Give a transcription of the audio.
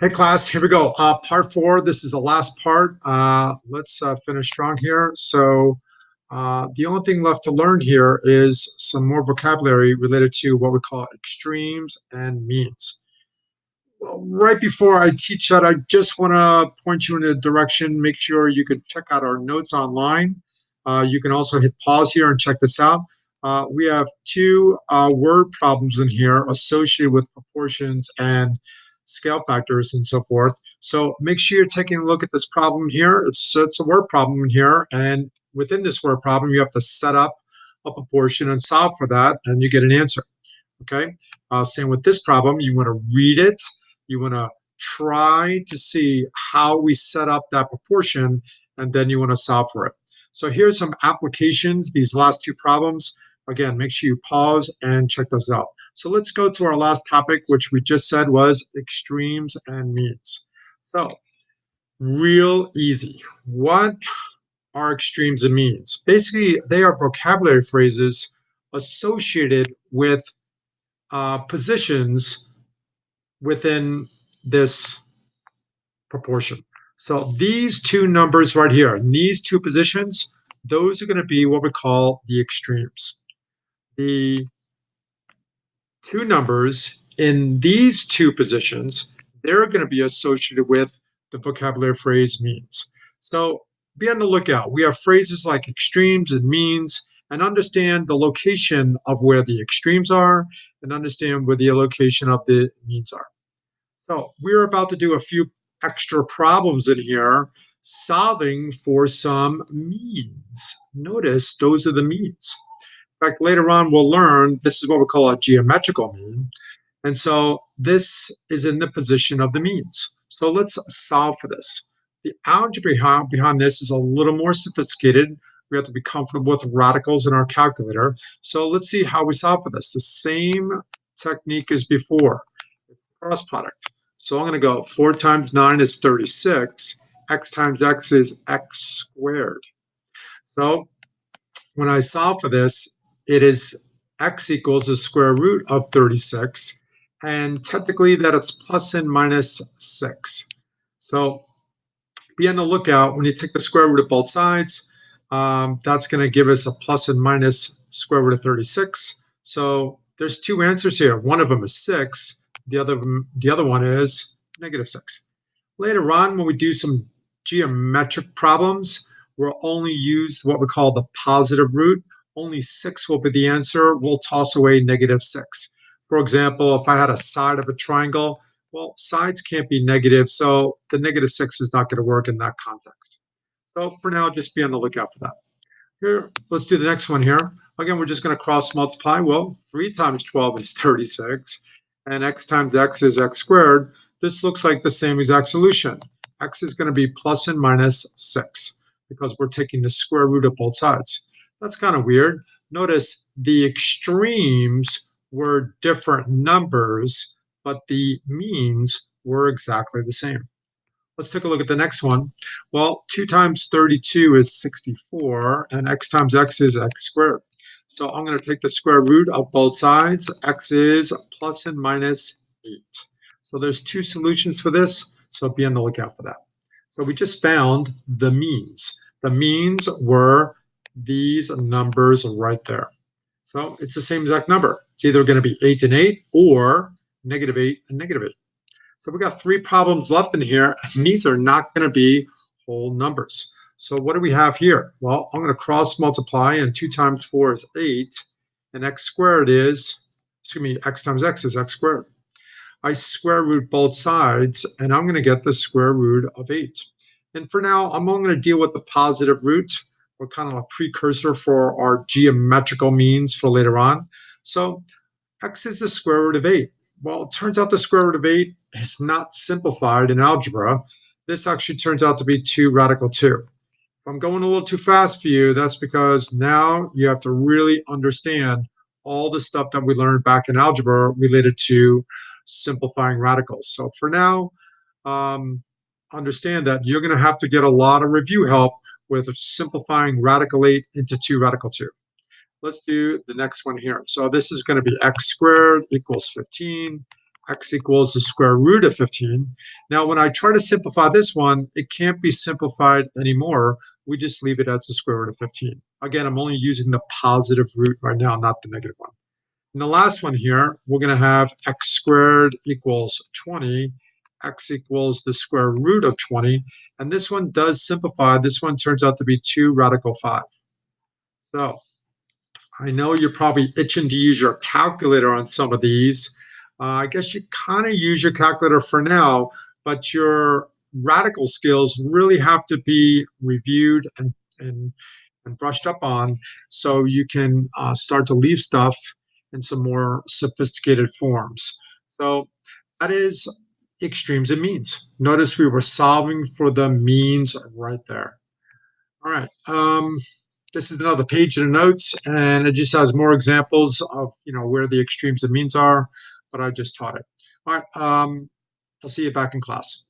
Hey class, here we go. Part four. This is the last part. Let's finish strong here. The only thing left to learn here is some more vocabulary related to what we call extremes and means. Well, right before I teach that, I just want to point you in a direction. Make sure you can check out our notes online. You can also hit pause here and check this out. We have two word problems in here associated with proportions and scale factors and so forth. So make sure you're taking a look at this problem here. It's a word problem in here, and within this word problem, you have to set up a proportion and solve for that, and you get an answer. Okay. Same with this problem. You want to read it. You want to try to see how we set up that proportion, and then you want to solve for it. So here's some applications, these last two problems. Again, make sure you pause and check those out. So let's go to our last topic, which we just said was extremes and means. So real easy. What are extremes and means? Basically, they are vocabulary phrases associated with positions within this proportion. So these two numbers right here, these two positions, those are going to be what we call the extremes. The two numbers in these two positions, they're going to be associated with the vocabulary phrase means. So be on the lookout. We have phrases like extremes and means, and understand the location of where the extremes are, and understand where the location of the means are. So we're about to do a few extra problems in here, solving for some means. Notice those are the means. In fact, later on we'll learn this is what we call a geometrical mean. And so this is in the position of the means. So let's solve for this. The algebra behind this is a little more sophisticated. We have to be comfortable with radicals in our calculator. So let's see how we solve for this. The same technique as before. It's cross product. So I'm going to go 4 times 9 is 36. X times x is x squared. So when I solve for this, it is x equals the square root of 36. And technically that it's plus and minus 6. So be on the lookout when you take the square root of both sides. That's going to give us a plus and minus square root of 36. So there's two answers here. One of them is 6. The other one is negative 6. Later on, when we do some geometric problems, we'll only use what we call the positive root. Only 6 will be the answer. We'll toss away negative 6. For example, if I had a side of a triangle, well, sides can't be negative, so the negative 6 is not going to work in that context. So for now, just be on the lookout for that. Here, let's do the next one here. Again, we're just going to cross multiply. Well, 3 times 12 is 36, and x times x is x squared. This looks like the same exact solution. X is going to be plus and minus 6 because we're taking the square root of both sides. That's kind of weird. Notice the extremes were different numbers, but the means were exactly the same. Let's take a look at the next one. Well, 2 times 32 is 64, and x times x is x squared. So I'm going to take the square root of both sides. X is plus and minus 8. So there's two solutions for this, so be on the lookout for that. So we just found the means. The means were these numbers right there. So it's the same exact number. It's either going to be 8 and 8 or negative 8 and negative 8. So we got 3 problems left in here, and these are not going to be whole numbers. So what do we have here? Well, I'm going to cross multiply, and 2 times 4 is 8, and x squared is, x times x is x squared. I square root both sides, and I'm going to get the square root of 8. And for now, I'm only going to deal with the positive root, or kind of a precursor for our geometrical means for later on. So x is the square root of 8. Well, it turns out the square root of 8 is not simplified in algebra. This actually turns out to be 2 radical 2. If I'm going a little too fast for you, that's because now you have to really understand all the stuff that we learned back in algebra related to simplifying radicals. So for now, understand that you're going to have to get a lot of review help with simplifying radical 8 into 2 radical 2. Let's do the next one here. So this is going to be x squared equals 15. x equals the square root of 15. Now, when I try to simplify this one, it can't be simplified anymore. We just leave it as the square root of 15. Again, I'm only using the positive root right now, not the negative one. And the last one here, we're going to have x squared equals 20. X equals the square root of 20. And this one does simplify. This one turns out to be 2 radical 5. So I know you're probably itching to use your calculator on some of these. I guess you kind of use your calculator for now, but your radical skills really have to be reviewed and brushed up on so you can start to leave stuff in some more sophisticated forms. So that is extremes and means. Notice we were solving for the means right there. All right. This is another page in the notes, and it just has more examples of where the extremes and means are, but I just taught it. All right. I'll see you back in class.